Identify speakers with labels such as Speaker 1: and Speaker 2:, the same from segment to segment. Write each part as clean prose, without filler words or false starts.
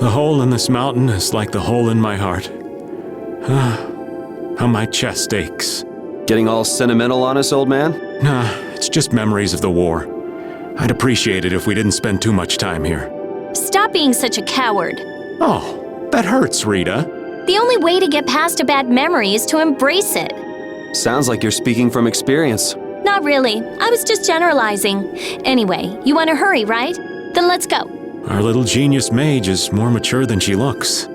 Speaker 1: The hole in this mountain is like the hole in my heart. How my chest aches.
Speaker 2: Getting all sentimental on us, old man?
Speaker 1: Nah, it's just memories of the war. I'd appreciate it if we didn't spend too much time here.
Speaker 3: Stop being such a coward.
Speaker 1: Oh, that hurts, Rita.
Speaker 3: The only way to get past a bad memory is to embrace it.
Speaker 2: Sounds like you're speaking from experience.
Speaker 3: Not really. I was just generalizing. Anyway, you want to hurry, right? Then let's go.
Speaker 1: Our little genius mage is more mature than she looks.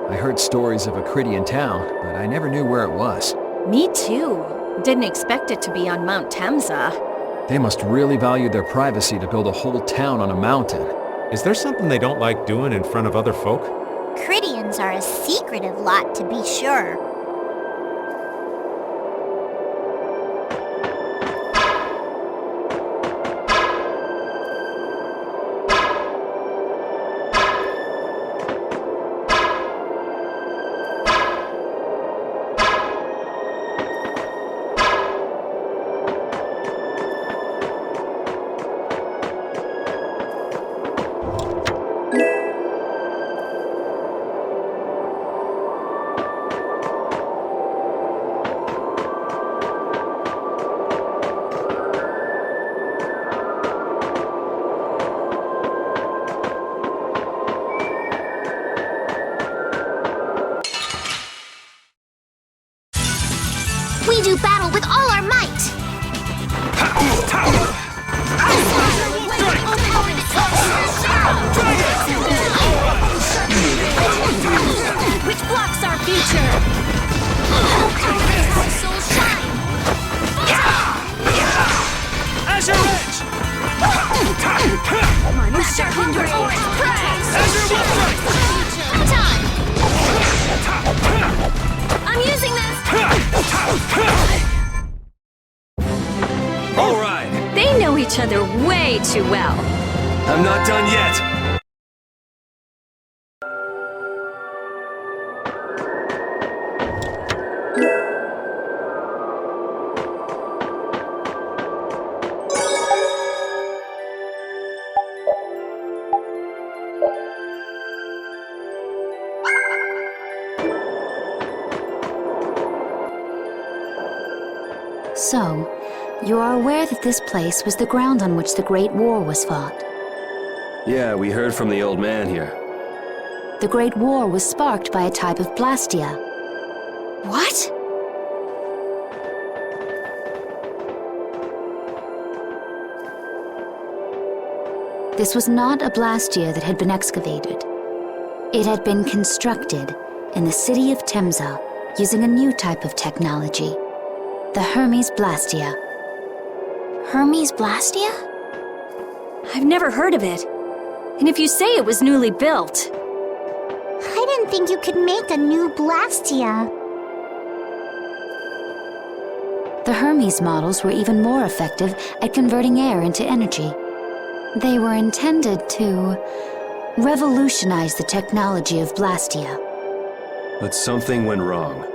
Speaker 4: I heard stories of a Cridian town, but I never knew where it was.
Speaker 5: Me too. Didn't expect it to be on Mount Temza.
Speaker 4: They must really value their privacy to build a whole town on a mountain.
Speaker 6: Is there something they don't like doing in front of other folk?
Speaker 7: Cridians are a secretive lot, to be sure. We do battle with all our might!
Speaker 3: Which blocks our future!
Speaker 7: Soul shine!
Speaker 8: Azure Edge!
Speaker 3: Sharpen your sword!
Speaker 8: Azure Wolf
Speaker 3: Time! I'm using this!
Speaker 8: All right!
Speaker 3: They know each other way too well.
Speaker 8: I'm not done yet!
Speaker 9: So, you are aware that this place was the ground on which the Great War was fought.
Speaker 2: Yeah, we heard from the old man here.
Speaker 9: The Great War was sparked by a type of Blastia.
Speaker 5: What?
Speaker 9: This was not a Blastia that had been excavated. It had been constructed in the city of Temza using a new type of technology, the Hermes Blastia.
Speaker 3: Hermes Blastia?
Speaker 5: I've never heard of it. And if you say it was newly built...
Speaker 7: I didn't think you could make a new Blastia.
Speaker 9: The Hermes models were even more effective at converting air into energy. They were intended to revolutionize the technology of Blastia.
Speaker 2: But something went wrong.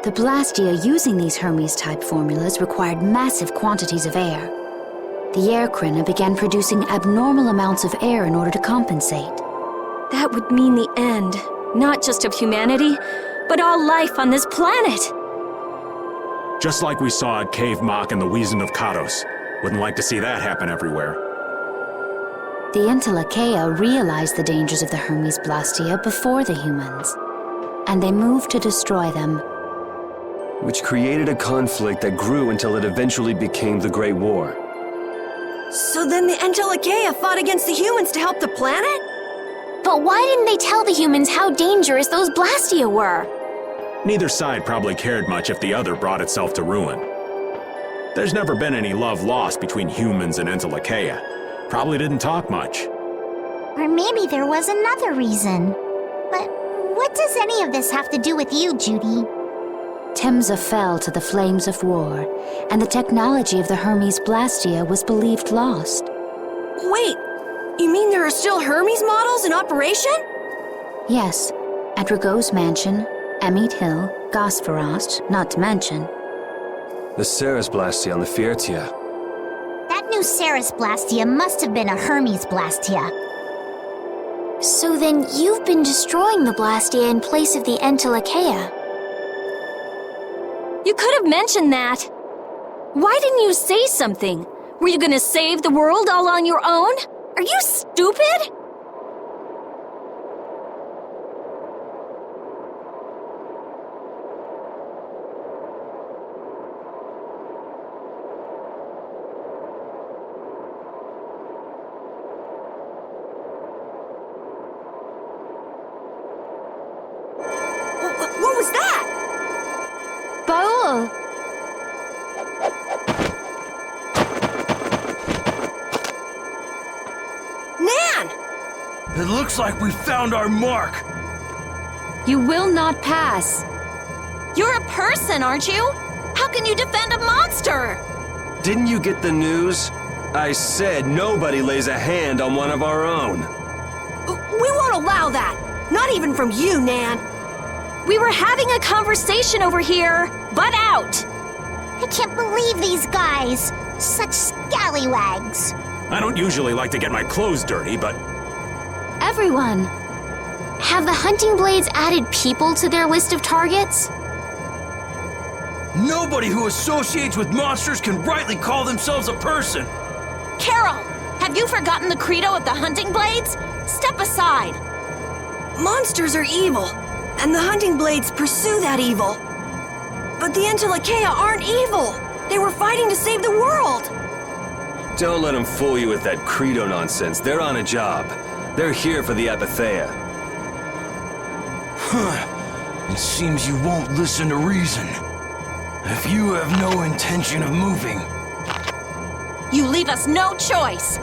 Speaker 9: The Blastia using these Hermes-type formulas required massive quantities of air. The Airkrina began producing abnormal amounts of air in order to compensate.
Speaker 5: That would mean the end, not just of humanity, but all life on this planet.
Speaker 1: Just like we saw at Cave Mach and the Wiesen of Kados. Wouldn't like to see that happen everywhere.
Speaker 9: The Entelekea realized the dangers of the Hermes Blastia before the humans, and they moved to destroy them.
Speaker 2: Which created a conflict that grew until it eventually became the Great War.
Speaker 5: So then the Entelekea fought against the humans to help the planet?
Speaker 3: But why didn't they tell the humans how dangerous those Blastia were?
Speaker 1: Neither side probably cared much if the other brought itself to ruin. There's never been any love lost between humans and Entelekea. Probably didn't talk much.
Speaker 7: Or maybe there was another reason. But what does any of this have to do with you, Judy?
Speaker 9: Temza fell to the flames of war, and the technology of the Hermes Blastia was believed lost.
Speaker 5: Wait, you mean there are still Hermes models in operation?
Speaker 9: Yes, at Rago's mansion, Amit Hill, Gosferost, not to mention.
Speaker 2: The Ceres Blastia on the Fiertia.
Speaker 7: That new Ceres Blastia must have been a Hermes Blastia.
Speaker 3: So then you've been destroying the Blastia in place of the Entelekea.
Speaker 5: You could have mentioned that. Why didn't you say something? Were you gonna save the world all on your own? Are you stupid? What was that?
Speaker 9: Baul!
Speaker 5: Nan!
Speaker 8: It looks like we found our mark.
Speaker 9: You will not pass.
Speaker 5: You're a person, aren't you? How can you defend a monster?
Speaker 2: Didn't you get the news? I said nobody lays a hand on one of our own.
Speaker 5: We won't allow that. Not even from you, Nan. We were having a conversation over here. Butt out!
Speaker 7: I can't believe these guys. Such scallywags.
Speaker 1: I don't usually like to get my clothes dirty, but
Speaker 9: Everyone!
Speaker 3: Have the hunting blades added people to their list of targets?
Speaker 8: Nobody who associates with monsters can rightly call themselves a person.
Speaker 5: Carol, have you forgotten the credo of the hunting blades? Step aside. Monsters are evil, and the hunting blades pursue that evil. But the Entelekea aren't evil. They were fighting to save the world.
Speaker 2: Don't let them fool you with that credo nonsense. They're on a job. They're here for the Apatheia.
Speaker 8: It seems you won't listen to reason. If you have no intention of moving...
Speaker 5: You leave us no choice.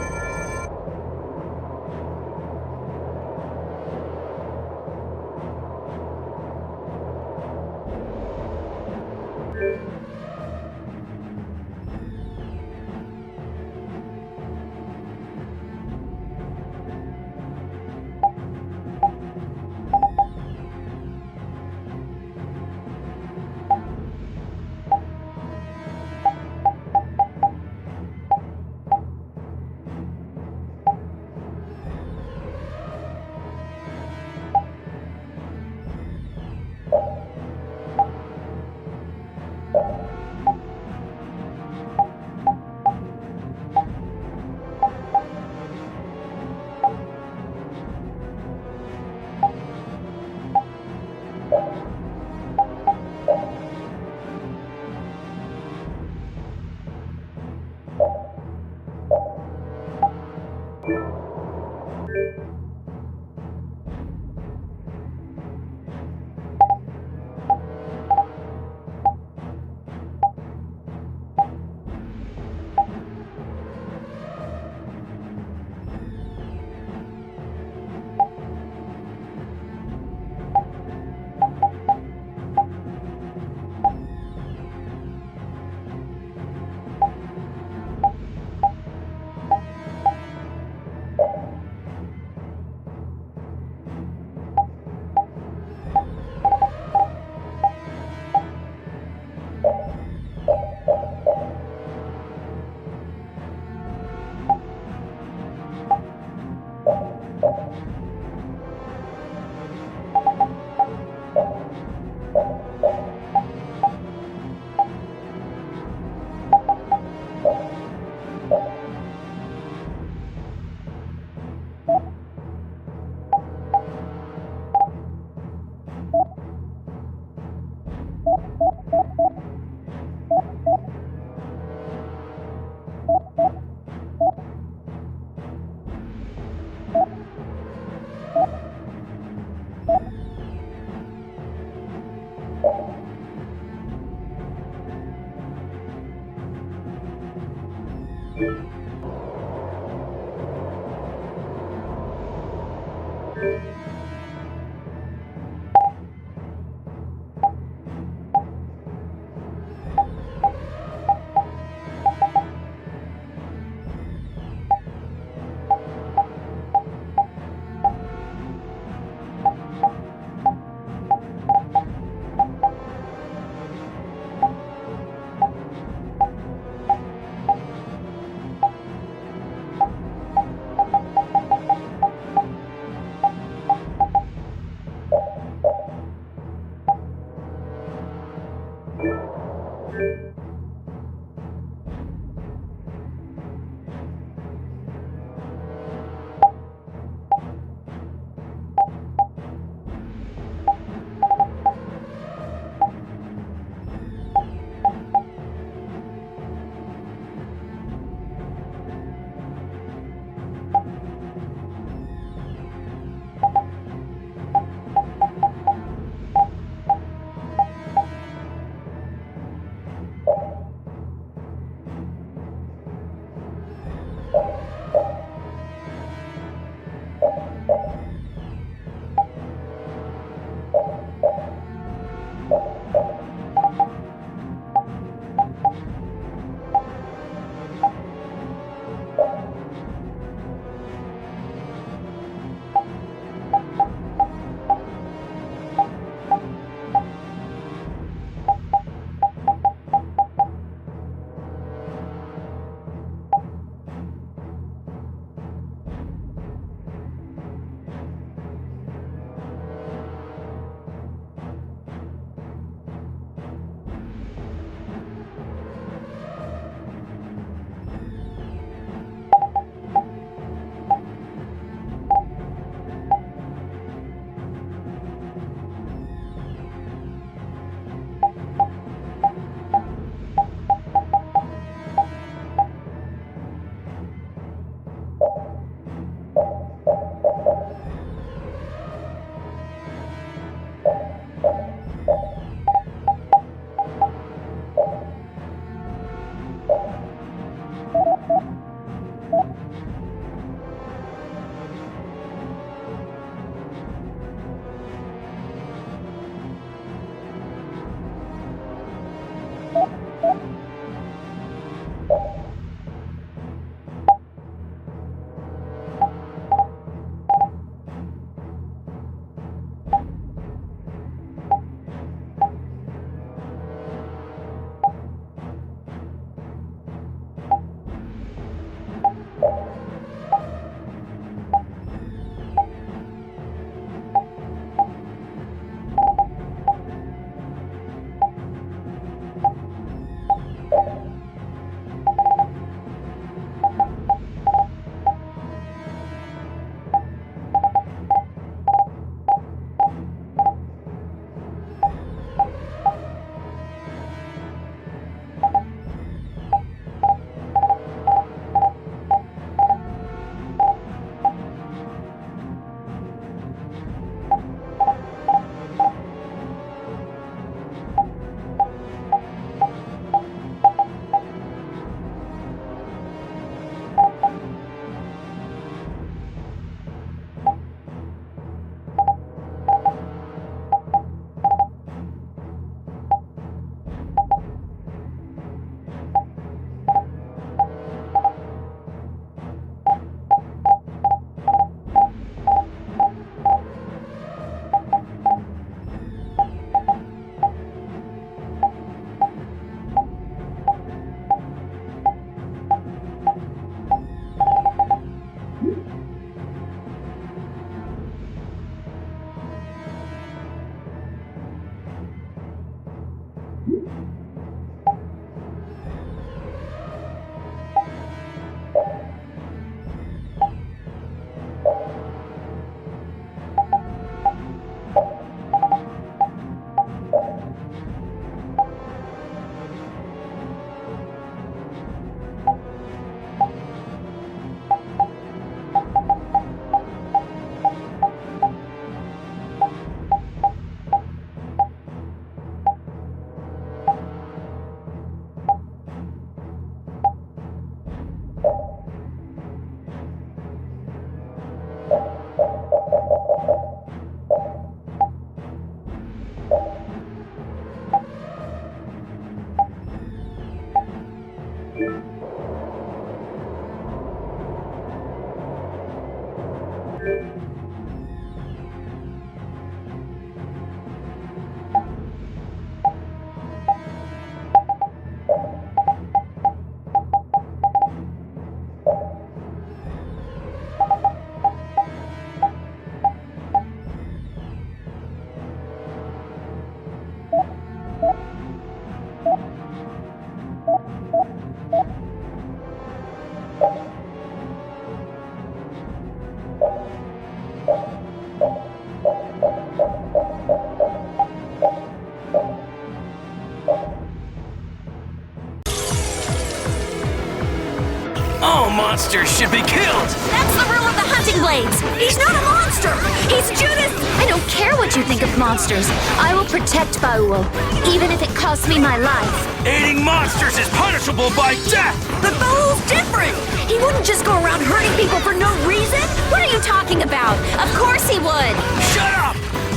Speaker 8: monsters should be killed!
Speaker 3: That's the rule of the hunting blades!
Speaker 5: He's not a monster! He's Judas!
Speaker 9: I don't care what you think of monsters. I will protect Baul, even if it costs me my life.
Speaker 8: Aiding monsters is punishable by death!
Speaker 5: But Baul's different! He wouldn't just go around hurting people for no reason!
Speaker 3: What are you talking about? Of course he would!
Speaker 8: Shut up!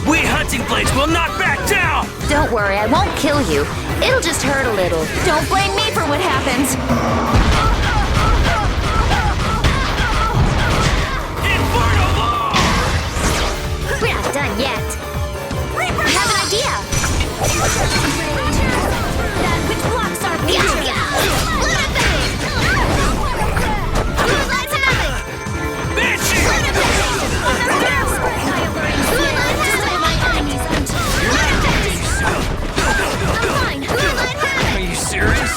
Speaker 8: We hunting blades will not back down!
Speaker 9: Don't worry, I won't kill you. It'll just hurt a little.
Speaker 3: Don't blame me for what happens.
Speaker 8: Inferno law!
Speaker 9: We're not done yet. I have an idea.
Speaker 3: That which blocks our future.
Speaker 8: Are you serious?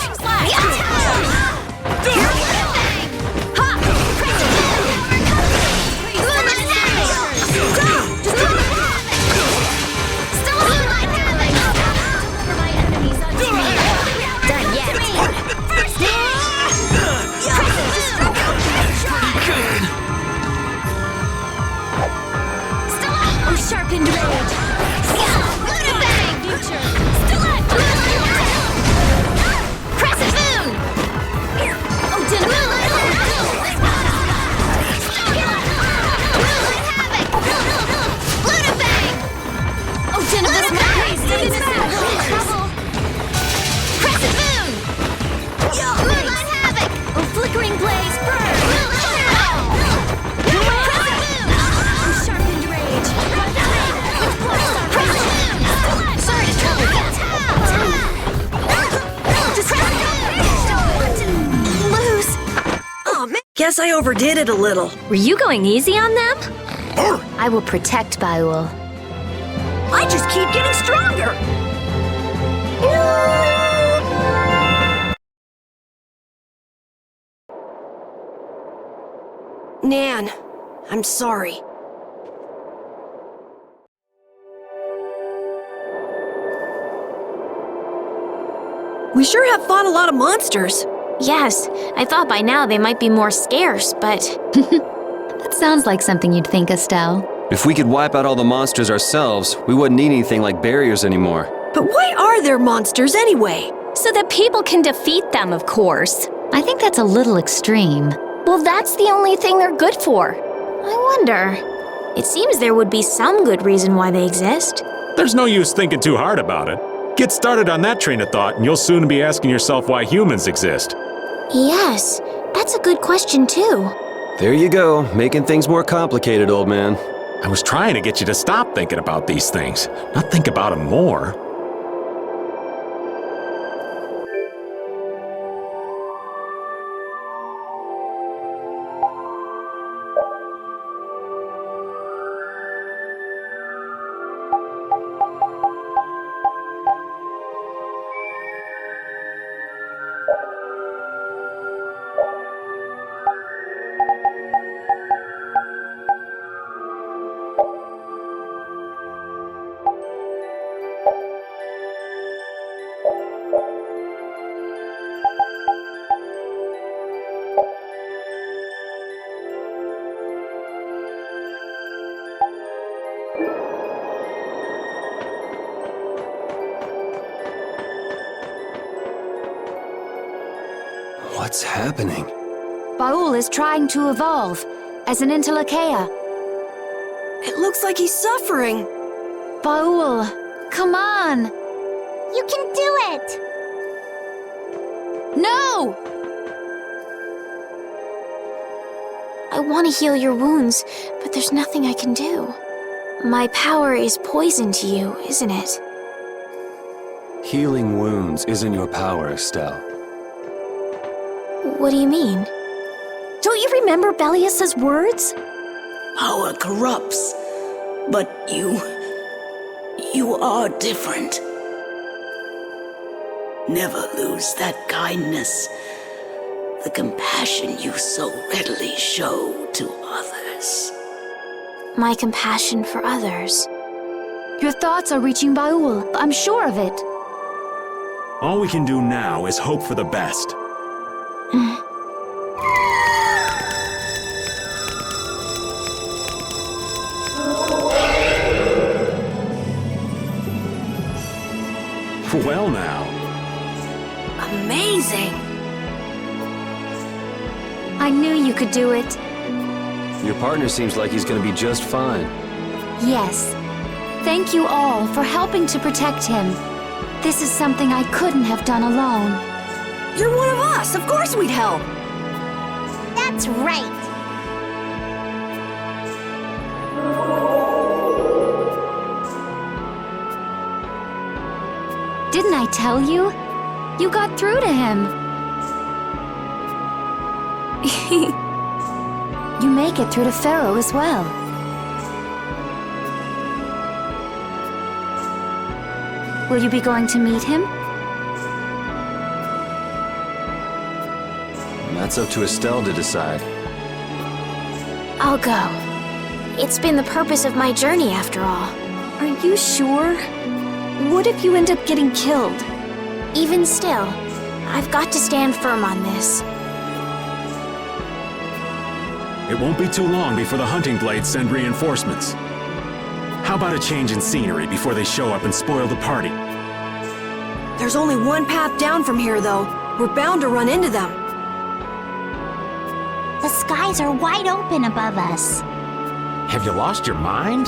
Speaker 3: Sharpened rage. Future. Crescent moon. Oh, Crescent moon. Moonlight havoc. Oh, flickering blaze burn. Sharpened rage. Sorry to trouble you. Lose.
Speaker 5: Oh, man. Guess I overdid it a little.
Speaker 3: Were you going easy on them?
Speaker 9: I will protect Baul.
Speaker 5: I just keep getting stronger! Nan, I'm sorry. We sure have fought a lot of monsters.
Speaker 3: Yes, I thought by now they might be more scarce, but...
Speaker 9: That sounds like something you'd think, Estelle.
Speaker 2: If we could wipe out all the monsters ourselves, we wouldn't need anything like barriers anymore.
Speaker 5: But why are there monsters anyway?
Speaker 3: So that people can defeat them, of course.
Speaker 9: I think that's a little extreme.
Speaker 3: Well, that's the only thing they're good for. I wonder... It seems there would be some good reason why they exist.
Speaker 1: There's no use thinking too hard about it. Get started on that train of thought, and you'll soon be asking yourself why humans exist.
Speaker 3: Yes, that's a good question, too.
Speaker 2: There you go, making things more complicated, old man.
Speaker 1: I was trying to get you to stop thinking about these things, not think about them more.
Speaker 2: What's happening?
Speaker 9: Baul is trying to evolve as an Interlakeia.
Speaker 5: It looks like he's suffering.
Speaker 9: Baul, come on!
Speaker 7: You can do it!
Speaker 9: No!
Speaker 3: I want to heal your wounds, but there's nothing I can do. My power is poison to you, isn't it?
Speaker 2: Healing wounds isn't your power, Estelle.
Speaker 3: What do you mean? Don't you remember Bellius's words?
Speaker 10: Power corrupts, but you are different. Never lose that kindness, the compassion you so readily show to others.
Speaker 3: My compassion for others.
Speaker 9: Your thoughts are reaching Baul. I'm sure of it.
Speaker 1: All we can do now is hope for the best. Well now.
Speaker 5: Amazing!
Speaker 9: I knew you could do it.
Speaker 2: Your partner seems like he's gonna be just fine.
Speaker 9: Yes. Thank you all for helping to protect him. This is something I couldn't have done alone.
Speaker 5: You're one of us! Of course we'd help!
Speaker 7: That's right.
Speaker 9: Didn't I tell you? You got through to him. You make it through to Pharaoh as well. Will you be going to meet him?
Speaker 2: That's up to Estelle to decide.
Speaker 3: I'll go. It's been the purpose of my journey, after all.
Speaker 5: Are you sure? What if you end up getting killed?
Speaker 3: Even still, I've got to stand firm on this.
Speaker 1: It won't be too long before the hunting blades send reinforcements. How about a change in scenery before they show up and spoil the party?
Speaker 5: There's only one path down from here, though. We're bound to run into them.
Speaker 7: The skies are wide open above us.
Speaker 6: Have you lost your mind?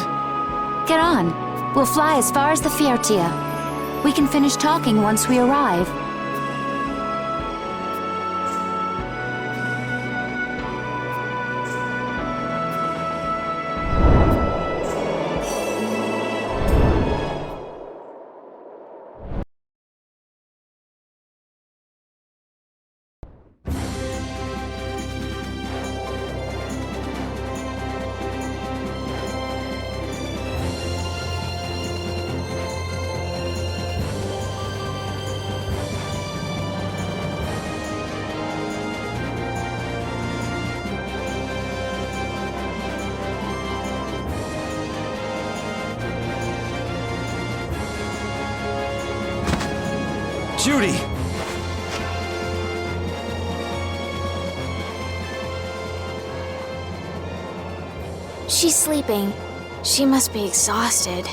Speaker 9: Get on. We'll fly as far as the Fiertia. We can finish talking once we arrive.
Speaker 2: Judy!
Speaker 3: She's sleeping. She must be exhausted.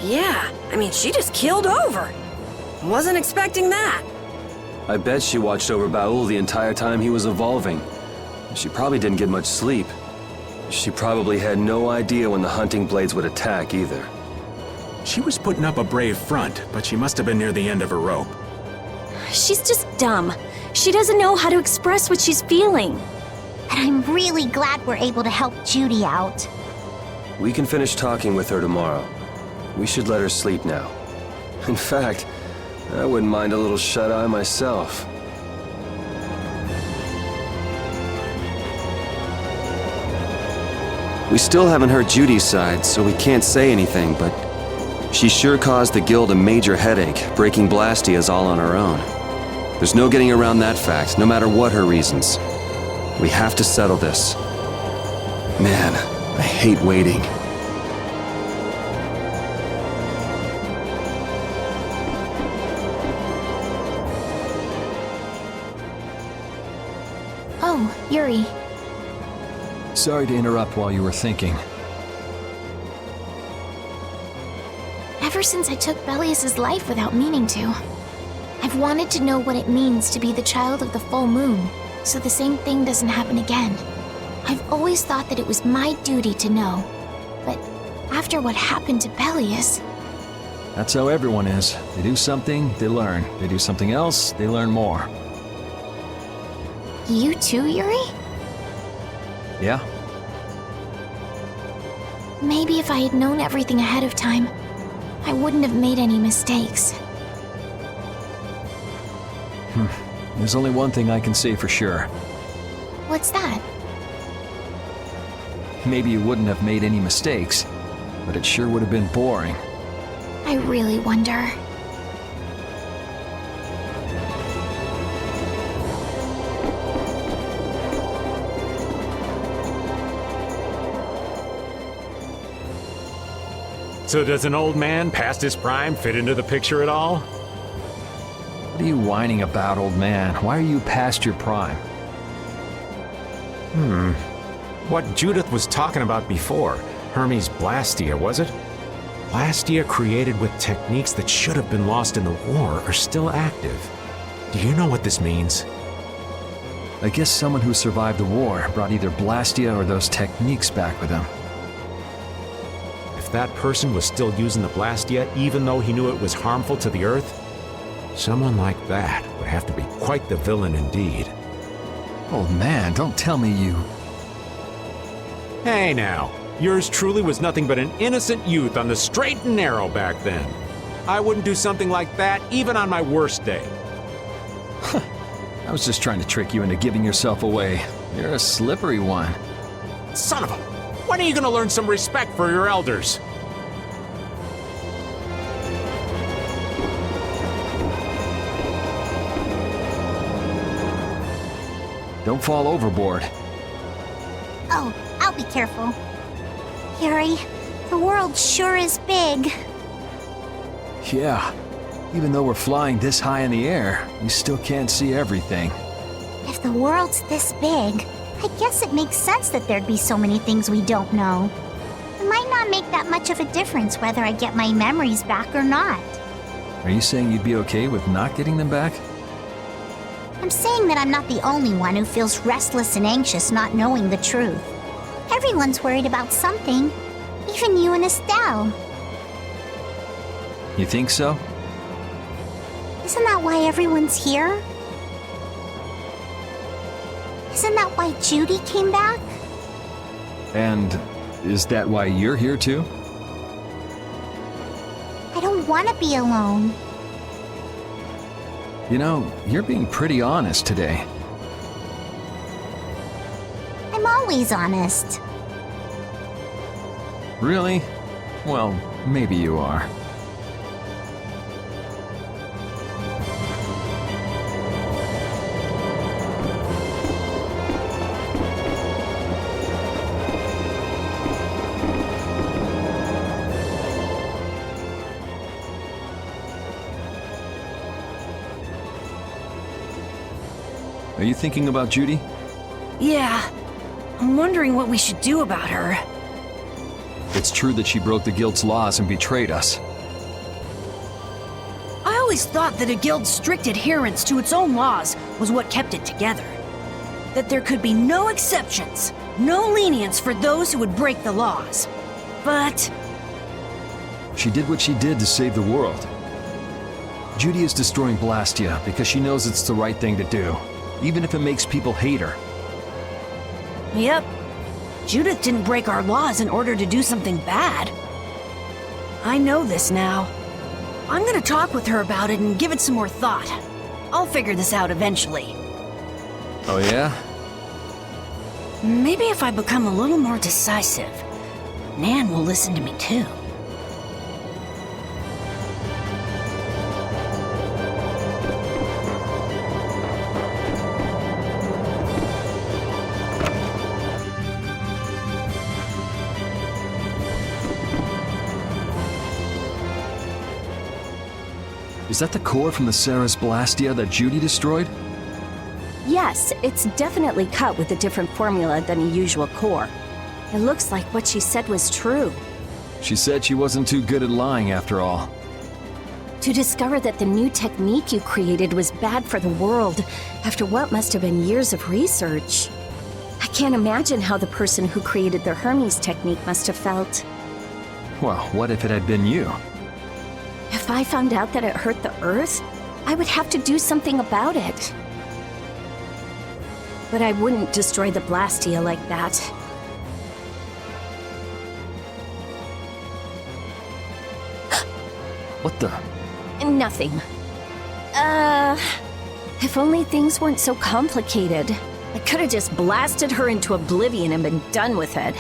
Speaker 5: Yeah, I mean, she just keeled over. Wasn't expecting that.
Speaker 2: I bet she watched over Baul the entire time he was evolving. She probably didn't get much sleep. She probably had no idea when the hunting blades would attack either.
Speaker 1: She was putting up a brave front, but she must have been near the end of her rope.
Speaker 5: She's just dumb. She doesn't know how to express what she's feeling.
Speaker 7: And I'm really glad we're able to help Judy out.
Speaker 2: We can finish talking with her tomorrow. We should let her sleep now. In fact, I wouldn't mind a little shut-eye myself. We still haven't heard Judy's side, so we can't say anything, but she sure caused the guild a major headache, breaking Blastia's all on her own. There's no getting around that fact, no matter what her reasons. We have to settle this. Man, I hate waiting.
Speaker 3: Oh, Yuri.
Speaker 4: Sorry to interrupt while you were thinking.
Speaker 3: Ever since I took Belius's life without meaning to, I've wanted to know what it means to be the child of the full moon, so the same thing doesn't happen again. I've always thought that it was my duty to know, but after what happened to Belius...
Speaker 4: That's how everyone is. They do something, they learn. They do something else, they learn more.
Speaker 3: You too, Yuri?
Speaker 4: Yeah?
Speaker 3: Maybe if I had known everything ahead of time, I wouldn't have made any mistakes.
Speaker 4: There's only one thing I can say for sure.
Speaker 3: What's that?
Speaker 4: Maybe you wouldn't have made any mistakes, but it sure would have been boring.
Speaker 3: I really wonder.
Speaker 6: So does an old man past his prime fit into the picture at all?
Speaker 4: What are you whining about, old man? Why are you past your prime?
Speaker 6: What Judith was talking about before. Hermes Blastia, was it? Blastia created with techniques that should have been lost in the war are still active. Do you know what this means?
Speaker 4: I guess someone who survived the war brought either Blastia or those techniques back with him.
Speaker 6: If that person was still using the Blastia even though he knew it was harmful to the Earth, someone like that would have to be quite the villain indeed.
Speaker 4: Old man, don't tell me you...
Speaker 6: Hey now, yours truly was nothing but an innocent youth on the straight and narrow back then. I wouldn't do something like that even on my worst day.
Speaker 4: I was just trying to trick you into giving yourself away. You're a slippery one.
Speaker 6: Son of a... When are you gonna learn some respect for your elders?
Speaker 4: Don't fall overboard.
Speaker 7: Oh, I'll be careful. Yuri, the world sure is big.
Speaker 4: Yeah. Even though we're flying this high in the air, we still can't see everything.
Speaker 7: If the world's this big, I guess it makes sense that there'd be so many things we don't know. It might not make that much of a difference whether I get my memories back or not.
Speaker 4: Are you saying you'd be okay with not getting them back?
Speaker 7: I'm saying that I'm not the only one who feels restless and anxious not knowing the truth. Everyone's worried about something, even you and Estelle.
Speaker 4: You think so?
Speaker 7: Isn't that why everyone's here? Isn't that why Judy came back?
Speaker 4: And is that why you're here too?
Speaker 7: I don't want to be alone.
Speaker 4: You know, you're being pretty honest today.
Speaker 7: I'm always honest.
Speaker 4: Really? Well, maybe you are. Are you thinking about Judy?
Speaker 5: Yeah. I'm wondering what we should do about her.
Speaker 4: It's true that she broke the Guild's laws and betrayed us.
Speaker 5: I always thought that a guild's strict adherence to its own laws was what kept it together. That there could be no exceptions, no lenience for those who would break the laws. But...
Speaker 4: She did what she did to save the world. Judy is destroying Blastia because she knows it's the right thing to do, even if it makes people hate her.
Speaker 5: Yep. Judith didn't break our laws in order to do something bad. I know this now. I'm gonna talk with her about it and give it some more thought. I'll figure this out eventually.
Speaker 4: Oh yeah?
Speaker 5: Maybe if I become a little more decisive, Nan will listen to me too.
Speaker 4: Is that the core from the Sarah's Blastia that Judy destroyed?
Speaker 11: Yes, it's definitely cut with a different formula than a usual core. It looks like what she said was true.
Speaker 4: She said she wasn't too good at lying after all.
Speaker 11: To discover that the new technique you created was bad for the world after what must have been years of research. I can't imagine how the person who created the Hermes technique must have felt.
Speaker 4: Well, what if it had been you?
Speaker 11: If I found out that it hurt the Earth, I would have to do something about it. But I wouldn't destroy the Blastia like that.
Speaker 4: What the?
Speaker 11: Nothing. If only things weren't so complicated. I could have just blasted her into oblivion and been done with it.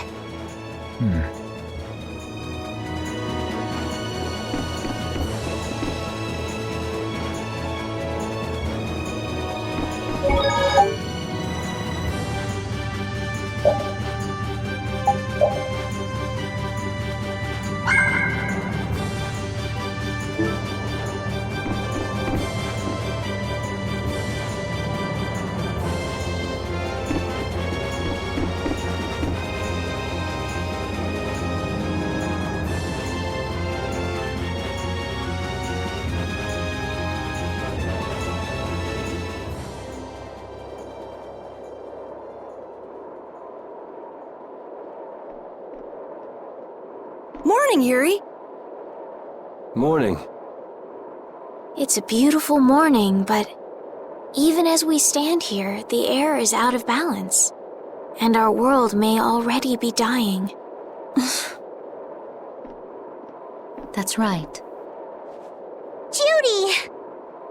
Speaker 5: morning, Yuri.
Speaker 2: Morning.
Speaker 3: It's a beautiful morning, but even as we stand here, the air is out of balance. And our world may already be dying.
Speaker 9: That's right.
Speaker 7: Judy!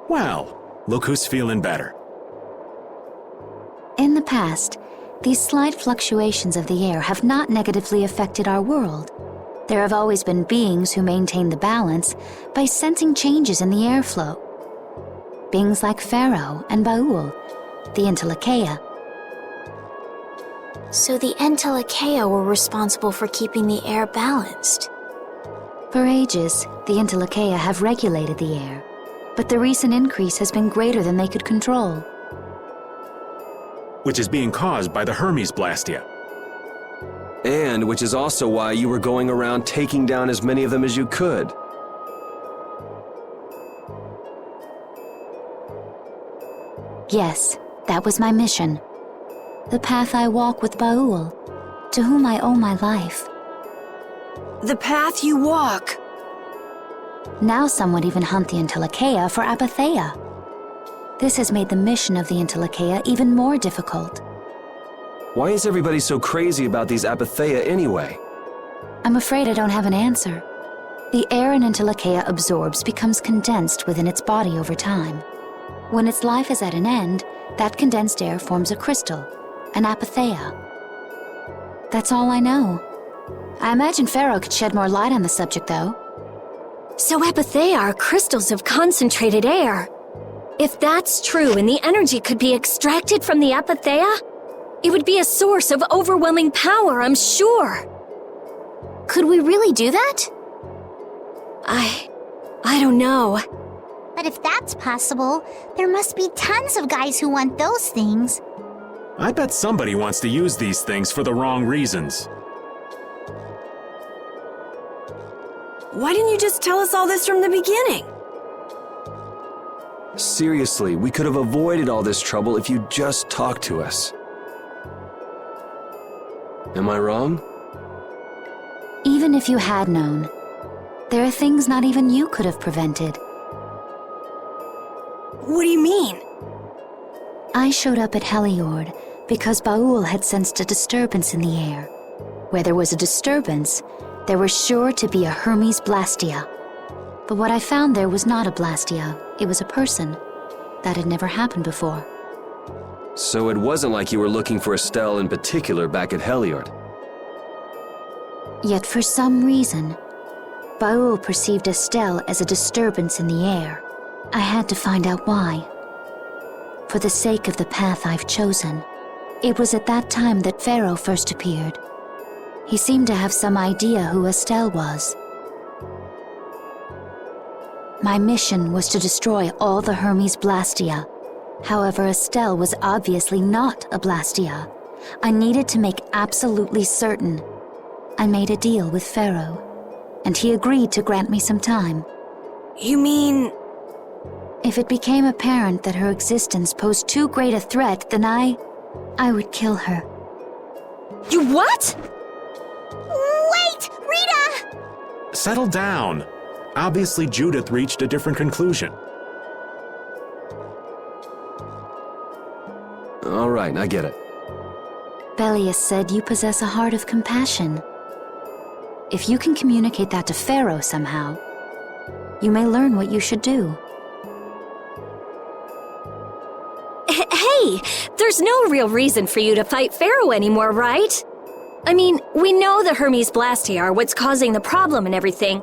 Speaker 1: Well, look who's feeling better.
Speaker 9: In the past, these slight fluctuations of the air have not negatively affected our world. There have always been beings who maintain the balance by sensing changes in the airflow. Beings like Pharaoh and Baul, the Entelekea.
Speaker 3: So the Entelekea were responsible for keeping the air balanced.
Speaker 9: For ages, the Entelekea have regulated the air, but the recent increase has been greater than they could control.
Speaker 1: Which is being caused by the Hermes Blastia.
Speaker 2: And which is also why you were going around taking down as many of them as you could.
Speaker 9: Yes, that was my mission. The path I walk with Baul, to whom I owe my life.
Speaker 5: The path you walk.
Speaker 9: Now some would even hunt the Entelekea for apatheia. This has made the mission of the Entelekea even more difficult.
Speaker 2: Why is everybody so crazy about these apatheia anyway?
Speaker 9: I'm afraid I don't have an answer. The air an Entelekea absorbs becomes condensed within its body over time. When its life is at an end, that condensed air forms a crystal, an apatheia. That's all I know. I imagine Pharaoh could shed more light on the subject, though.
Speaker 11: So apatheia are crystals of concentrated air. If that's true and the energy could be extracted from the apatheia, it would be a source of overwhelming power, I'm sure.
Speaker 3: Could we really do that?
Speaker 11: I don't know.
Speaker 7: But if that's possible, there must be tons of guys who want those things.
Speaker 1: I bet somebody wants to use these things for the wrong reasons.
Speaker 5: Why didn't you just tell us all this from the beginning?
Speaker 2: Seriously, we could have avoided all this trouble if you just talked to us. Am I wrong?
Speaker 9: Even if you had known, there are things not even you could have prevented.
Speaker 5: What do you mean?
Speaker 9: I showed up at Heliord because Baul had sensed a disturbance in the air. Where there was a disturbance, there was sure to be a Hermes Blastia. But what I found there was not a Blastia, it was a person. That had never happened before.
Speaker 2: So it wasn't like you were looking for Estelle in particular back at Heliord.
Speaker 9: Yet for some reason, Baul perceived Estelle as a disturbance in the air. I had to find out why. For the sake of the path I've chosen, it was at that time that Pharaoh first appeared. He seemed to have some idea who Estelle was. My mission was to destroy all the Hermes Blastia. However, Estelle was obviously not a Blastia. I needed to make absolutely certain. I made a deal with Pharaoh, and he agreed to grant me some time.
Speaker 5: You mean...
Speaker 9: If it became apparent that her existence posed too great a threat, then I would kill her.
Speaker 11: You what?
Speaker 7: Wait! Rita!
Speaker 1: Settle down. Obviously, Judith reached a different conclusion.
Speaker 2: All right, I get it.
Speaker 9: Belius said you possess a heart of compassion. If you can communicate that to Pharaoh somehow, you may learn what you should do.
Speaker 11: Hey, there's no real reason for you to fight Pharaoh anymore, right? I mean, we know the Hermes Blastia are what's causing the problem and everything.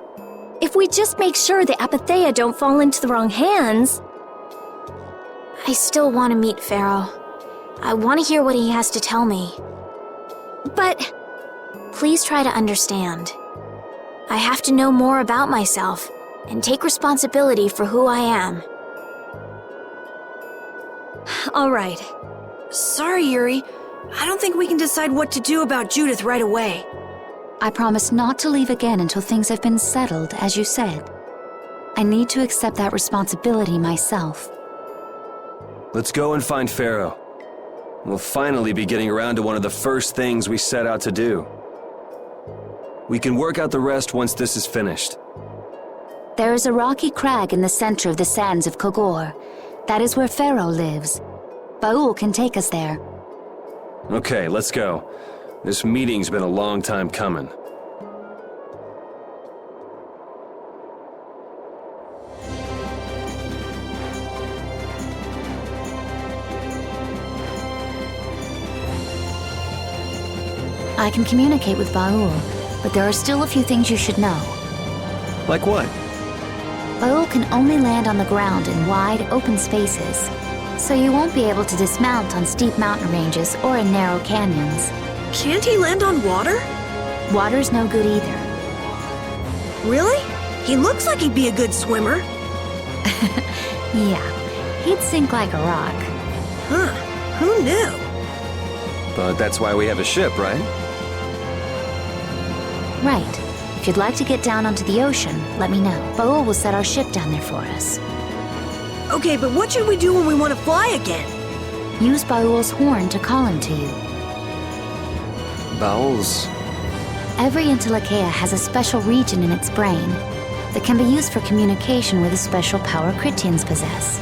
Speaker 11: If we just make sure the apatheia don't fall into the wrong hands...
Speaker 3: I still want to meet Pharaoh. I want to hear what he has to tell me.
Speaker 11: But...
Speaker 3: Please try to understand. I have to know more about myself and take responsibility for who I am.
Speaker 11: All right.
Speaker 5: Sorry, Yuri. I don't think we can decide what to do about Judith right away.
Speaker 9: I promise not to leave again until things have been settled, as you said. I need to accept that responsibility myself.
Speaker 2: Let's go and find Pharaoh. We'll finally be getting around to one of the first things we set out to do. We can work out the rest once this is finished.
Speaker 9: There is a rocky crag in the center of the sands of Kogor. That is where Pharaoh lives. Baul can take us there.
Speaker 2: Okay, let's go. This meeting's been a long time coming.
Speaker 9: I can communicate with Baul, but there are still a few things you should know.
Speaker 2: Like what?
Speaker 9: Baul can only land on the ground in wide, open spaces, so you won't be able to dismount on steep mountain ranges or in narrow canyons.
Speaker 5: Can't he land on water?
Speaker 9: Water's no good either.
Speaker 5: Really? He looks like he'd be a good swimmer.
Speaker 9: Yeah, he'd sink like a rock.
Speaker 5: Huh, who knew?
Speaker 2: But that's why we have a ship, right?
Speaker 9: Right. If you'd like to get down onto the ocean, let me know. Baul will set our ship down there for us.
Speaker 5: Okay, but what should we do when we want to fly again?
Speaker 9: Use Baul's horn to call him to you.
Speaker 2: Baul's...
Speaker 9: Every Entelekea has a special region in its brain that can be used for communication with a special power Critians possess.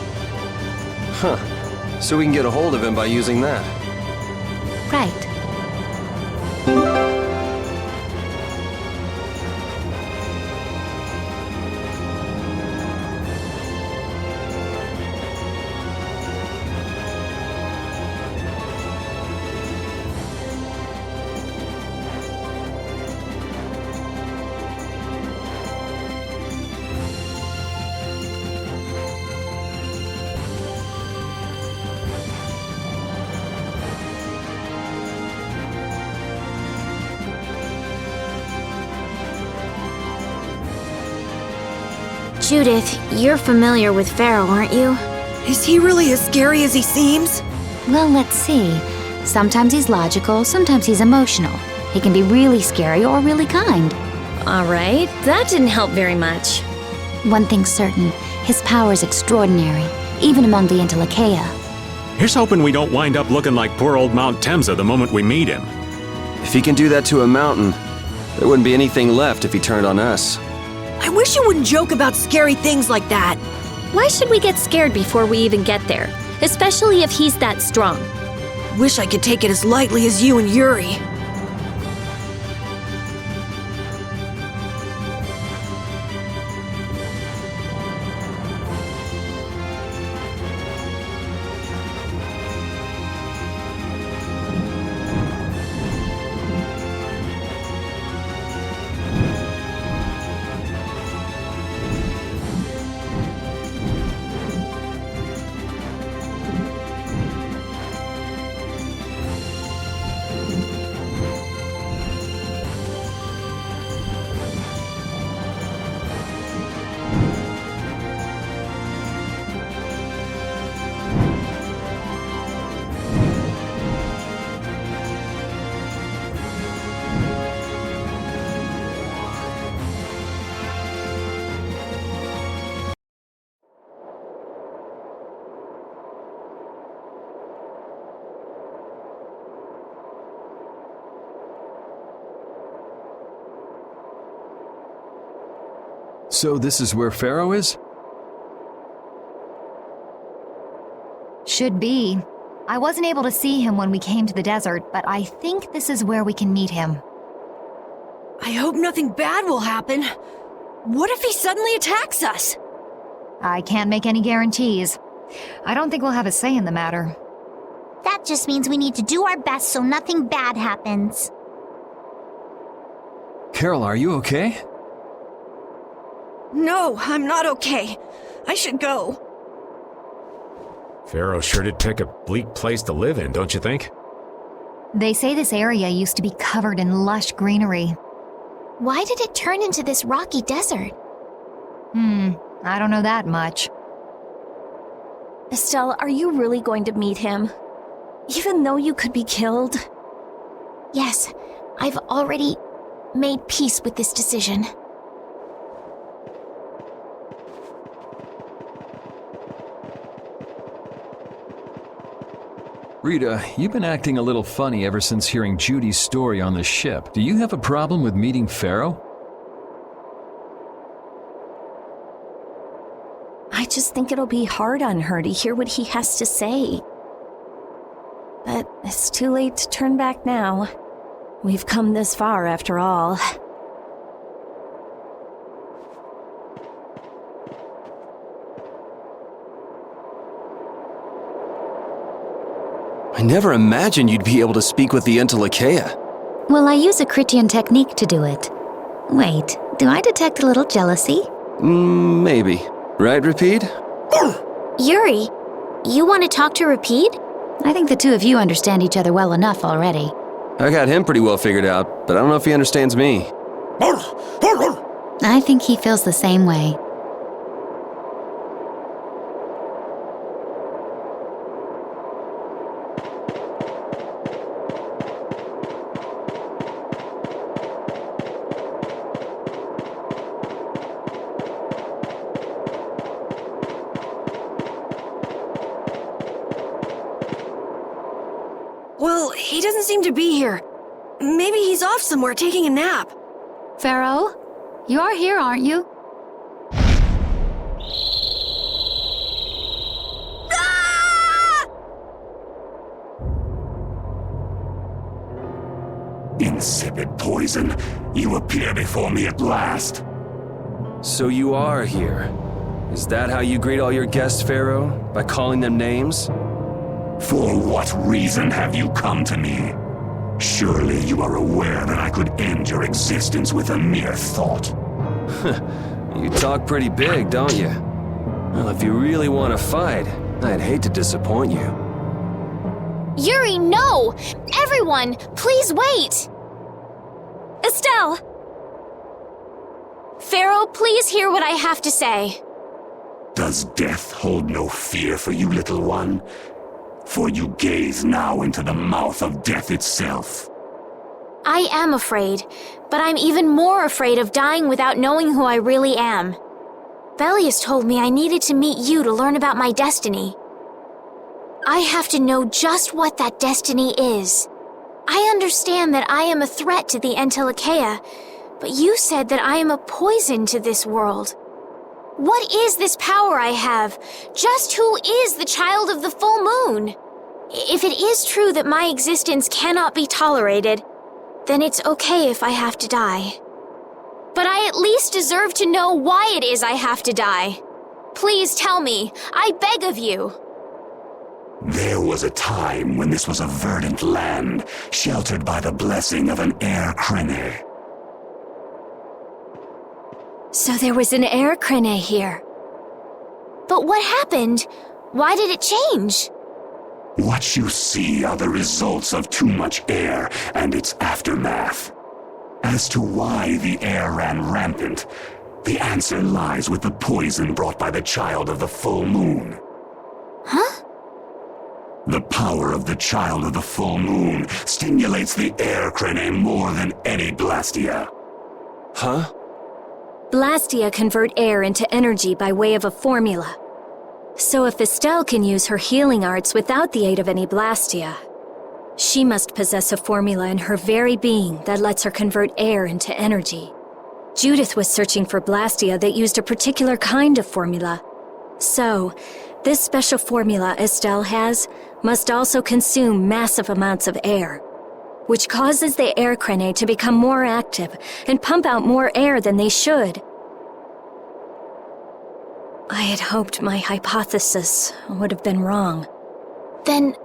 Speaker 2: Huh. So we can get a hold of him by using that.
Speaker 9: Right.
Speaker 3: Judith, you're familiar with Pharaoh, aren't you?
Speaker 5: Is he really as scary as he seems?
Speaker 9: Well, let's see. Sometimes he's logical, sometimes he's emotional. He can be really scary or really kind.
Speaker 11: All right, that didn't help very much.
Speaker 9: One thing's certain, his power is extraordinary, even among the Entelekea.
Speaker 1: Here's hoping we don't wind up looking like poor old Mount Temsa the moment we meet him.
Speaker 2: If he can do that to a mountain, there wouldn't be anything left if he turned on us.
Speaker 5: I wish you wouldn't joke about scary things like that.
Speaker 11: Why should we get scared before we even get there? Especially if he's that strong.
Speaker 5: Wish I could take it as lightly as you and Yuri.
Speaker 4: So this is where Pharaoh is?
Speaker 12: Should be. I wasn't able to see him when we came to the desert, but I think this is where we can meet him.
Speaker 5: I hope nothing bad will happen. What if he suddenly attacks us?
Speaker 12: I can't make any guarantees. I don't think we'll have a say in the matter.
Speaker 7: That just means we need to do our best so nothing bad happens.
Speaker 4: Carol, are you okay?
Speaker 5: No, I'm not okay. I should go.
Speaker 6: Pharaoh sure did pick a bleak place to live in, don't you think?
Speaker 12: They say this area used to be covered in lush greenery.
Speaker 3: Why did it turn into this rocky desert?
Speaker 12: I don't know that much.
Speaker 11: Estelle, are you really going to meet him? Even though you could be killed?
Speaker 3: Yes, I've already made peace with this decision.
Speaker 4: Rita, you've been acting a little funny ever since hearing Judy's story on the ship. Do you have a problem with meeting Pharaoh?
Speaker 11: I just think it'll be hard on her to hear what he has to say. But it's too late to turn back now. We've come this far after all.
Speaker 2: I never imagined you'd be able to speak with the Entelikeia.
Speaker 9: Well, I use a Critian technique to do it. Wait, do I detect a little jealousy?
Speaker 2: Maybe. Right, Repeat?
Speaker 3: Yuri, you want to talk to Repeat?
Speaker 9: I think the two of you understand each other well enough already.
Speaker 2: I got him pretty well figured out, but I don't know if he understands me.
Speaker 9: I think he feels the same way.
Speaker 5: Well, he doesn't seem to be here. Maybe he's off somewhere taking a nap.
Speaker 12: Pharaoh, you are here, aren't you?
Speaker 13: Insipid poison, you appear before me at last.
Speaker 2: So you are here. Is that how you greet all your guests, Pharaoh? By calling them names?
Speaker 13: For what reason have you come to me? Surely you are aware that I could end your existence with a mere thought.
Speaker 2: You talk pretty big, don't you? Well, if you really want to fight, I'd hate to disappoint you.
Speaker 3: Yuri, no! Everyone, please wait!
Speaker 11: Estelle!
Speaker 3: Pharaoh, please hear what I have to say.
Speaker 13: Does death hold no fear for you, little one? For you gaze now into the mouth of death itself.
Speaker 3: I am afraid, but I'm even more afraid of dying without knowing who I really am. Belius told me I needed to meet you to learn about my destiny. I have to know just what that destiny is. I understand that I am a threat to the Entelikeia, but you said that I am a poison to this world. What is this power I have? Just who is the child of the full moon? If it is true that my existence cannot be tolerated, then it's okay if I have to die. But I at least deserve to know why it is I have to die. Please tell me, I beg of you.
Speaker 13: There was a time when this was a verdant land, sheltered by the blessing of an air crene.
Speaker 11: So there was an air crene here.
Speaker 3: But what happened? Why did it change?
Speaker 13: What you see are the results of too much air and its aftermath. As to why the air ran rampant, the answer lies with the poison brought by the child of the full moon.
Speaker 3: Huh?
Speaker 13: The power of the child of the full moon stimulates the air crene more than any Blastia.
Speaker 2: Huh?
Speaker 11: Blastia convert air into energy by way of a formula. So if Estelle can use her healing arts without the aid of any Blastia, she must possess a formula in her very being that lets her convert air into energy. Judith was searching for Blastia that used a particular kind of formula. So, this special formula Estelle has must also consume massive amounts of air, which causes the air crene to become more active and pump out more air than they should. I had hoped my hypothesis would have been wrong.
Speaker 3: Then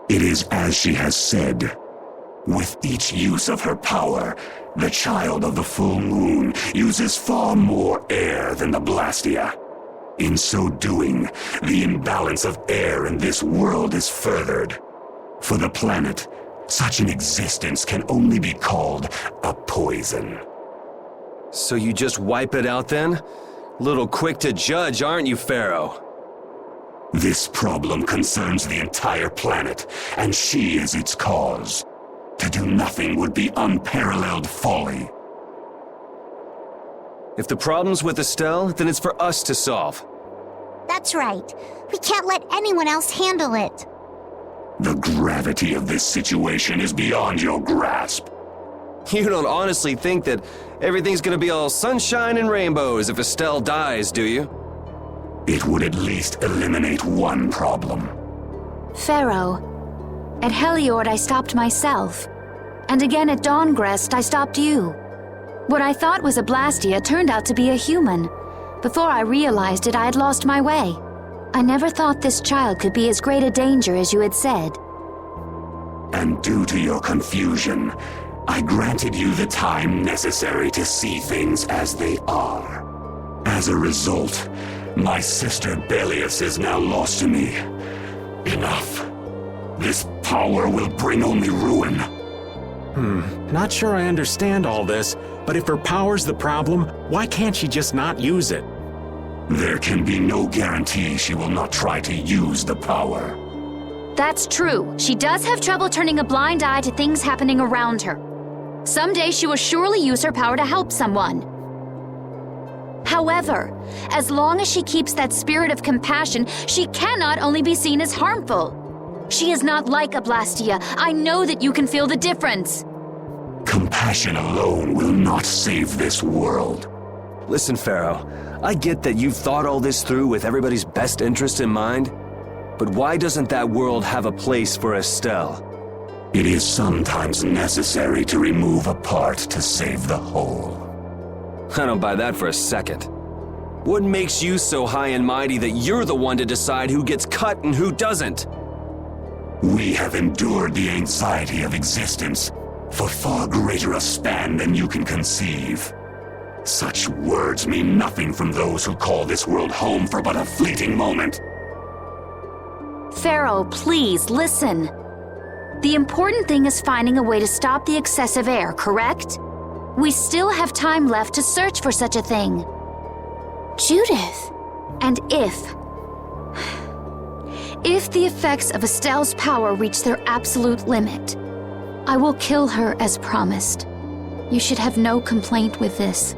Speaker 13: It is as she has said. With each use of her power, the child of the full moon uses far more air than the Blastia. In so doing, the imbalance of air in this world is furthered. For the planet, such an existence can only be called a poison.
Speaker 2: So you just wipe it out then? Little quick to judge, aren't you, Pharaoh?
Speaker 13: This problem concerns the entire planet, and she is its cause. To do nothing would be unparalleled folly.
Speaker 2: If the problem's with Estelle, then it's for us to solve.
Speaker 7: That's right. We can't let anyone else handle it.
Speaker 13: The gravity of this situation is beyond your grasp.
Speaker 2: You don't honestly think that everything's gonna be all sunshine and rainbows if Estelle dies, do you?
Speaker 13: It would at least eliminate one problem.
Speaker 9: Pharaoh, at Heliord I stopped myself. And again at Dawngrest I stopped you. What I thought was a Blastia turned out to be a human. Before I realized it, I had lost my way. I never thought this child could be as great a danger as you had said.
Speaker 13: And due to your confusion, I granted you the time necessary to see things as they are. As a result, my sister Belius is now lost to me. Enough. This power will bring only ruin.
Speaker 1: Not sure I understand all this, but if her power's the problem, why can't she just not use it?
Speaker 13: There can be no guarantee she will not try to use the power.
Speaker 9: That's true. She does have trouble turning a blind eye to things happening around her. Someday she will surely use her power to help someone. However, as long as she keeps that spirit of compassion, she cannot only be seen as harmful. She is not like a Blastia. I know that you can feel the difference.
Speaker 13: Compassion alone will not save this world.
Speaker 2: Listen, Pharaoh, I get that you've thought all this through with everybody's best interest in mind, but why doesn't that world have a place for Estelle?
Speaker 13: It is sometimes necessary to remove a part to save the whole.
Speaker 2: I don't buy that for a second. What makes you so high and mighty that you're the one to decide who gets cut and who doesn't?
Speaker 13: We have endured the anxiety of existence for far greater a span than you can conceive. Such words mean nothing from those who call this world home for but a fleeting moment.
Speaker 9: Pharaoh, please, listen. The important thing is finding a way to stop the excessive air, correct? We still have time left to search for such a thing.
Speaker 3: Judith.
Speaker 9: And if the effects of Estelle's power reach their absolute limit, I will kill her as promised. You should have no complaint with this.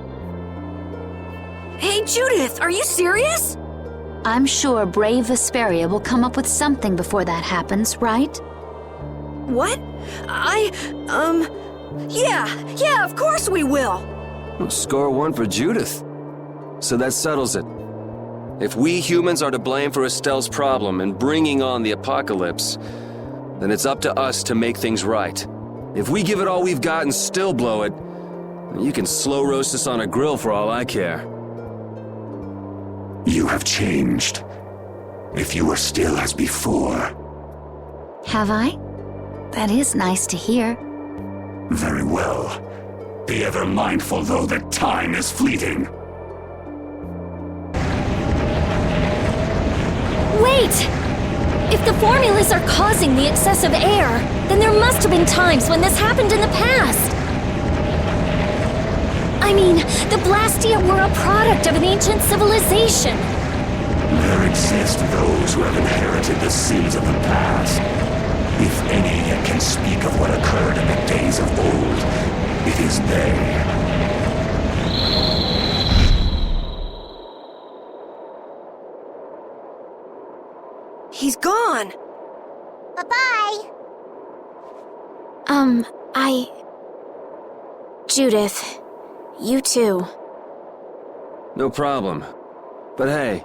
Speaker 5: Hey, Judith, are you serious?
Speaker 9: I'm sure brave Vesperia will come up with something before that happens, right?
Speaker 5: What? Yeah, of course we will!
Speaker 2: Well, score one for Judith. So that settles it. If we humans are to blame for Estelle's problem and bringing on the apocalypse, then it's up to us to make things right. If we give it all we've got and still blow it, you can slow roast us on a grill for all I care.
Speaker 13: You have changed. If you were still as before.
Speaker 9: Have I? That is nice to hear.
Speaker 13: Very well. Be ever mindful, though, that time is fleeting.
Speaker 11: Wait! If the formulas are causing the excessive air, then there must have been times when this happened in the past. I mean, the Blastia were a product of an ancient civilization.
Speaker 13: There exist those who have inherited the sins of the past. If any yet can speak of what occurred in the days of old, it is they.
Speaker 5: He's gone!
Speaker 7: Bye-bye!
Speaker 3: Judith, you too.
Speaker 2: No problem. But hey.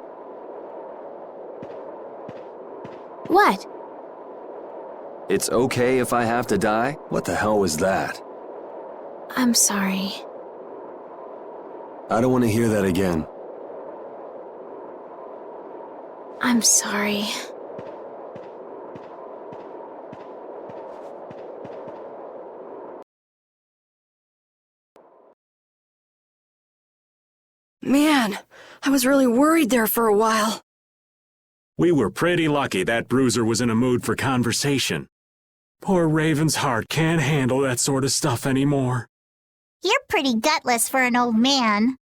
Speaker 3: What?
Speaker 2: It's okay if I have to die? What the hell was that?
Speaker 3: I'm sorry.
Speaker 2: I don't want to hear that again.
Speaker 3: I'm sorry.
Speaker 5: Man, I was really worried there for a while.
Speaker 1: We were pretty lucky that bruiser was in a mood for conversation. Poor Raven's heart can't handle that sort of stuff anymore.
Speaker 7: You're pretty gutless for an old man.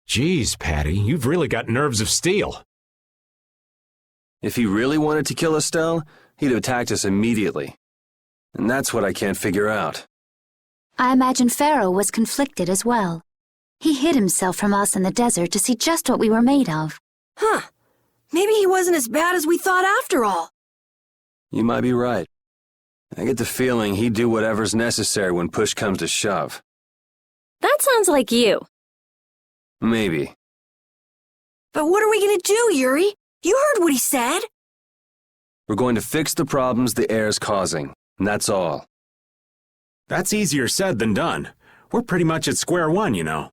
Speaker 6: Geez, Patty, you've really got nerves of steel.
Speaker 2: If he really wanted to kill Estelle, he'd have attacked us immediately. And that's what I can't figure out.
Speaker 9: I imagine Pharaoh was conflicted as well. He hid himself from us in the desert to see just what we were made of.
Speaker 5: Huh. Maybe he wasn't as bad as we thought after all.
Speaker 2: You might be right. I get the feeling he'd do whatever's necessary when push comes to shove.
Speaker 11: That sounds like you.
Speaker 2: Maybe.
Speaker 5: But what are we gonna do, Yuri? You heard what he said.
Speaker 2: We're going to fix the problems the air's causing, and that's all.
Speaker 1: That's easier said than done. We're pretty much at square one, you know.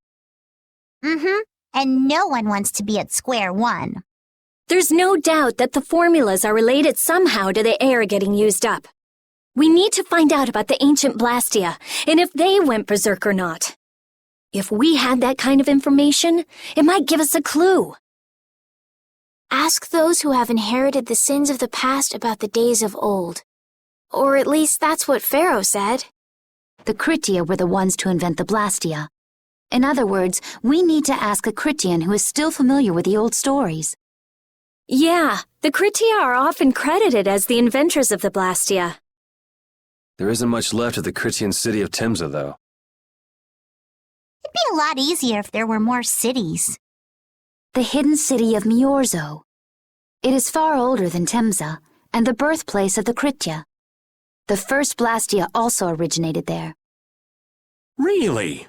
Speaker 7: Mm-hmm. And no one wants to be at square one.
Speaker 11: There's no doubt that the formulas are related somehow to the air getting used up. We need to find out about the ancient Blastia, and if they went berserk or not. If we had that kind of information, it might give us a clue.
Speaker 3: Ask those who have inherited the sins of the past about the days of old. Or at least that's what Pharaoh said.
Speaker 9: The Kritia were the ones to invent the Blastia. In other words, we need to ask a Kritian who is still familiar with the old stories.
Speaker 11: Yeah, the Kritia are often credited as the inventors of the Blastia.
Speaker 2: There isn't much left of the Kritian city of Temza, though.
Speaker 7: It'd be a lot easier if there were more cities.
Speaker 9: The hidden city of Miorzo. It is far older than Temza, and the birthplace of the Kritia. The first Blastia also originated there.
Speaker 1: Really?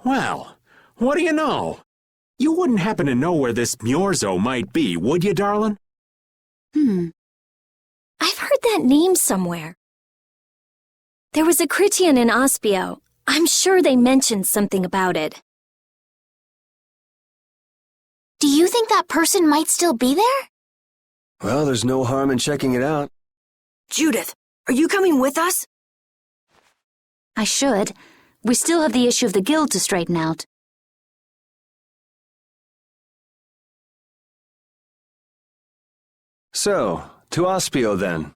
Speaker 1: Well, what do you know? You wouldn't happen to know where this Miorzo might be, would you, darling?
Speaker 11: I've heard that name somewhere. There was a Kritian in Ospio. I'm sure they mentioned something about it.
Speaker 3: Do you think that person might still be there?
Speaker 2: Well, there's no harm in checking it out.
Speaker 5: Judith, are you coming with us?
Speaker 9: I should. We still have the issue of the guild to straighten out.
Speaker 2: So, to Ospio then.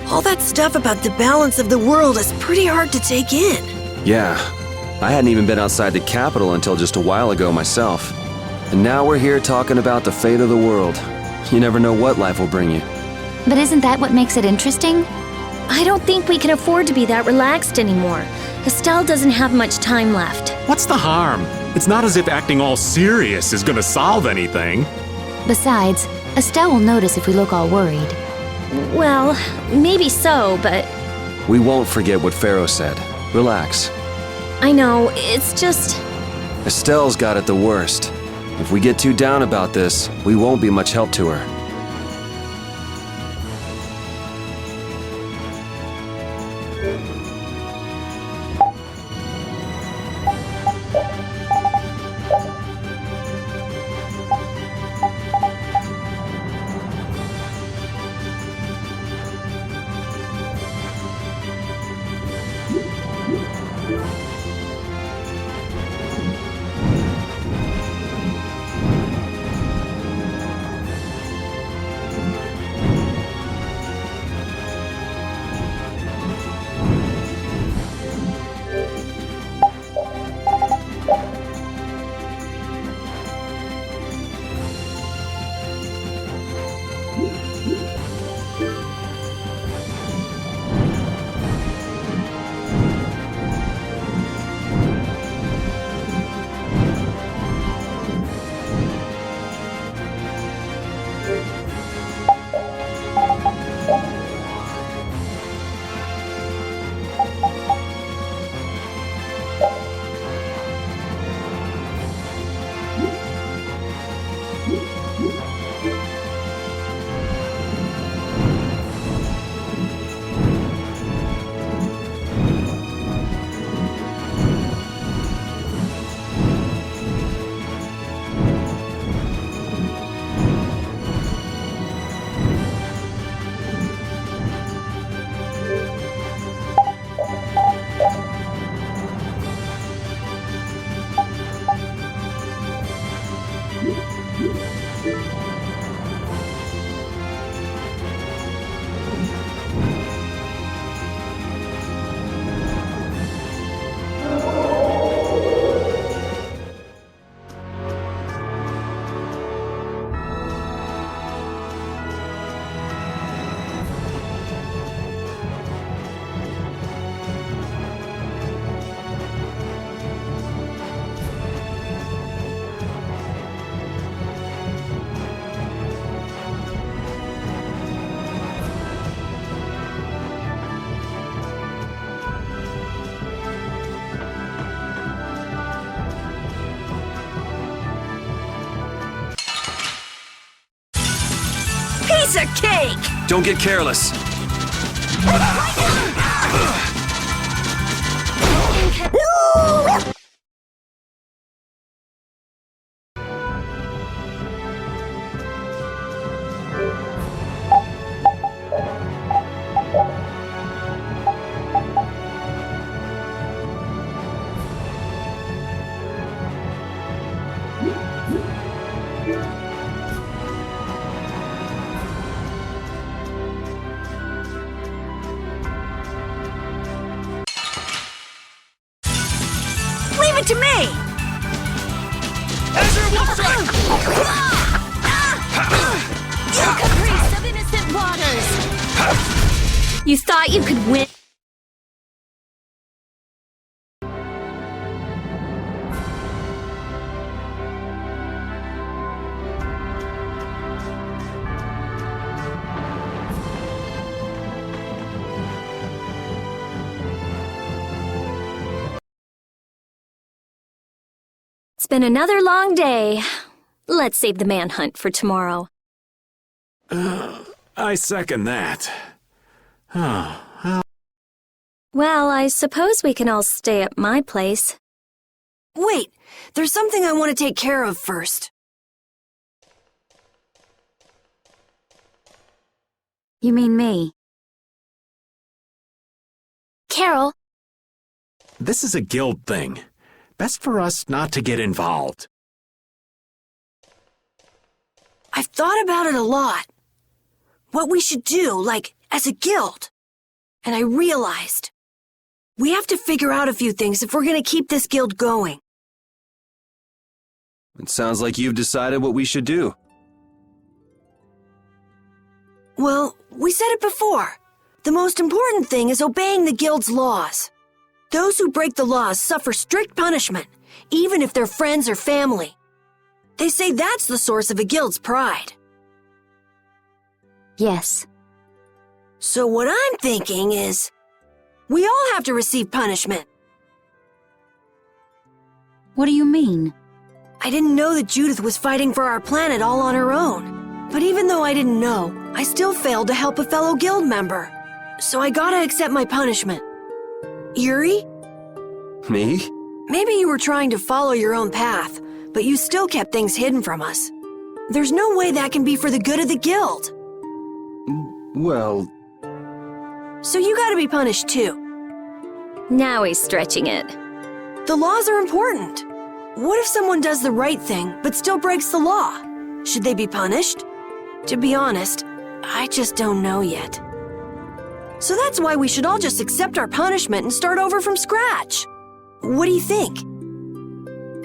Speaker 5: All that stuff about the balance of the world is pretty hard to take in.
Speaker 2: Yeah, I hadn't even been outside the capital until just a while ago myself. And now we're here talking about the fate of the world. You never know what life will bring you.
Speaker 9: But isn't that what makes it interesting?
Speaker 11: I don't think we can afford to be that relaxed anymore. Estelle doesn't have much time left.
Speaker 1: What's the harm? It's not as if acting all serious is gonna solve anything.
Speaker 9: Besides, Estelle will notice if we look all worried.
Speaker 11: Well, maybe so, but...
Speaker 2: We won't forget what Pharaoh said. Relax.
Speaker 11: I know, it's just...
Speaker 2: Estelle's got it the worst. If we get too down about this, we won't be much help to her.
Speaker 5: Piece of cake!
Speaker 2: Don't get careless.
Speaker 5: Leave it to me!
Speaker 11: Caprice of innocent waters! You thought you could win? It's been another long day. Let's save the manhunt for tomorrow.
Speaker 1: I second that.
Speaker 11: Well, I suppose we can all stay at my place.
Speaker 5: Wait, there's something I want to take care of first.
Speaker 9: You mean me?
Speaker 3: Carol,
Speaker 1: This is a guild thing. Best for us not to get involved.
Speaker 5: I've thought about it a lot. What we should do, like, as a guild. And I realized we have to figure out a few things if we're gonna keep this guild going.
Speaker 2: It sounds like you've decided what we should do.
Speaker 5: Well, we said it before. The most important thing is obeying the guild's laws. Those who break the laws suffer strict punishment, even if they're friends or family. They say that's the source of a guild's pride.
Speaker 9: Yes.
Speaker 5: So what I'm thinking is, we all have to receive punishment.
Speaker 9: What do you mean?
Speaker 5: I didn't know that Judith was fighting for our planet all on her own. But even though I didn't know, I still failed to help a fellow guild member. So I gotta accept my punishment. Yuri?
Speaker 2: Me?
Speaker 5: Maybe you were trying to follow your own path, but you still kept things hidden from us. There's no way that can be for the good of the guild.
Speaker 2: Well...
Speaker 5: So you gotta be punished too.
Speaker 11: Now he's stretching it.
Speaker 5: The laws are important. What if someone does the right thing, but still breaks the law? Should they be punished? To be honest, I just don't know yet. So that's why we should all just accept our punishment and start over from scratch. What do you think?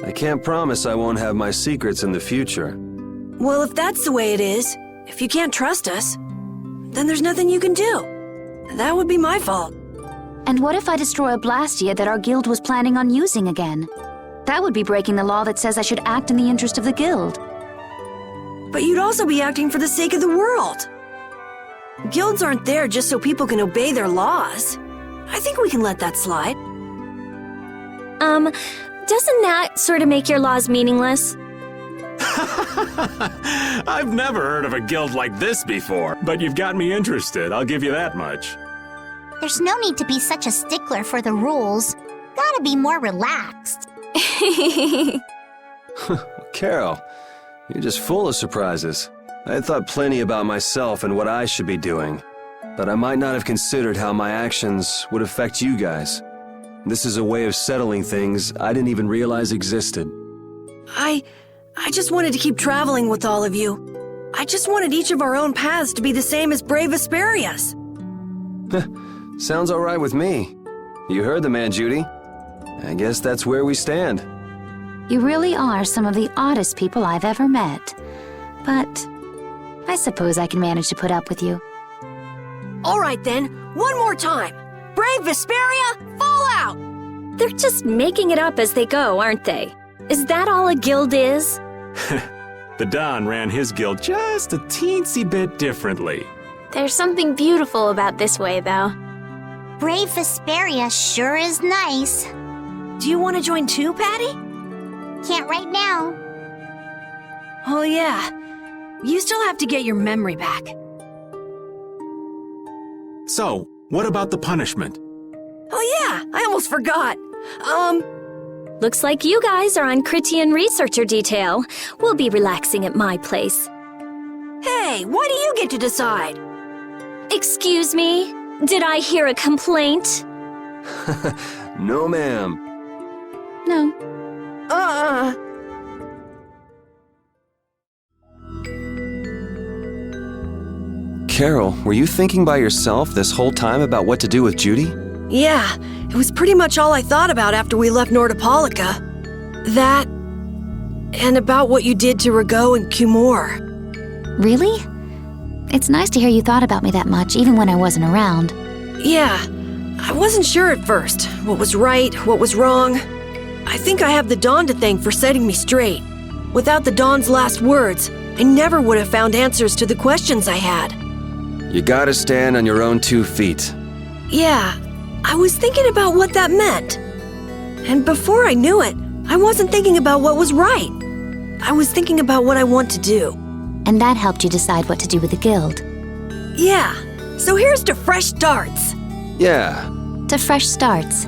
Speaker 2: I can't promise I won't have my secrets in the future.
Speaker 5: Well, if that's the way it is, if you can't trust us, then there's nothing you can do. That would be my fault.
Speaker 9: And what if I destroy a Blastia that our guild was planning on using again? That would be breaking the law that says I should act in the interest of the guild.
Speaker 5: But you'd also be acting for the sake of the world. Guilds aren't there just so people can obey their laws. I think we can let that slide.
Speaker 11: Doesn't that sort of make your laws meaningless?
Speaker 1: I've never heard of a guild like this before, but you've got me interested, I'll give you that much.
Speaker 7: There's no need to be such a stickler for the rules. Gotta be more relaxed.
Speaker 2: Carol, you're just full of surprises. I had thought plenty about myself and what I should be doing, but I might not have considered how my actions would affect you guys. This is a way of settling things I didn't even realize existed.
Speaker 5: I just wanted to keep traveling with all of you. I just wanted each of our own paths to be the same as brave Vesperia's.
Speaker 2: Sounds all right with me. You heard the man, Judy. I guess that's where we stand.
Speaker 9: You really are some of the oddest people I've ever met. But I suppose I can manage to put up with you.
Speaker 5: All right then, one more time. Brave Vesperia, fall out!
Speaker 11: They're just making it up as they go, aren't they? Is that all a guild is?
Speaker 1: The Don ran his guild just a teensy bit differently.
Speaker 3: there's something beautiful about this way, though.
Speaker 7: Brave Vesperia sure is nice.
Speaker 5: Do you want to join too, Patty?
Speaker 7: Can't right now.
Speaker 5: Oh yeah. You still have to get your memory back.
Speaker 1: So, what about the punishment?
Speaker 5: Oh yeah, I almost forgot.
Speaker 11: Looks like you guys are on Critian researcher detail. We'll be relaxing at my place.
Speaker 5: Hey, why do you get to decide?
Speaker 11: Excuse me? Did I hear a complaint?
Speaker 2: No, ma'am.
Speaker 11: No.
Speaker 2: Carol, were you thinking by yourself this whole time about what to do with Judy?
Speaker 5: Yeah, it was pretty much all I thought about after we left Nordopolica. That, and about what you did to Rigaud and Cumore.
Speaker 9: Really? It's nice to hear you thought about me that much, even when I wasn't around.
Speaker 5: Yeah, I wasn't sure at first what was right, what was wrong. I think I have the Dawn to thank for setting me straight. Without the Dawn's last words, I never would have found answers to the questions I had.
Speaker 2: You gotta stand on your own 2 feet.
Speaker 5: Yeah, I was thinking about what that meant. And before I knew it, I wasn't thinking about what was right. I was thinking about what I want to do.
Speaker 9: And that helped you decide what to do with the guild.
Speaker 5: Yeah, so here's to fresh starts.
Speaker 2: Yeah.
Speaker 9: To fresh starts.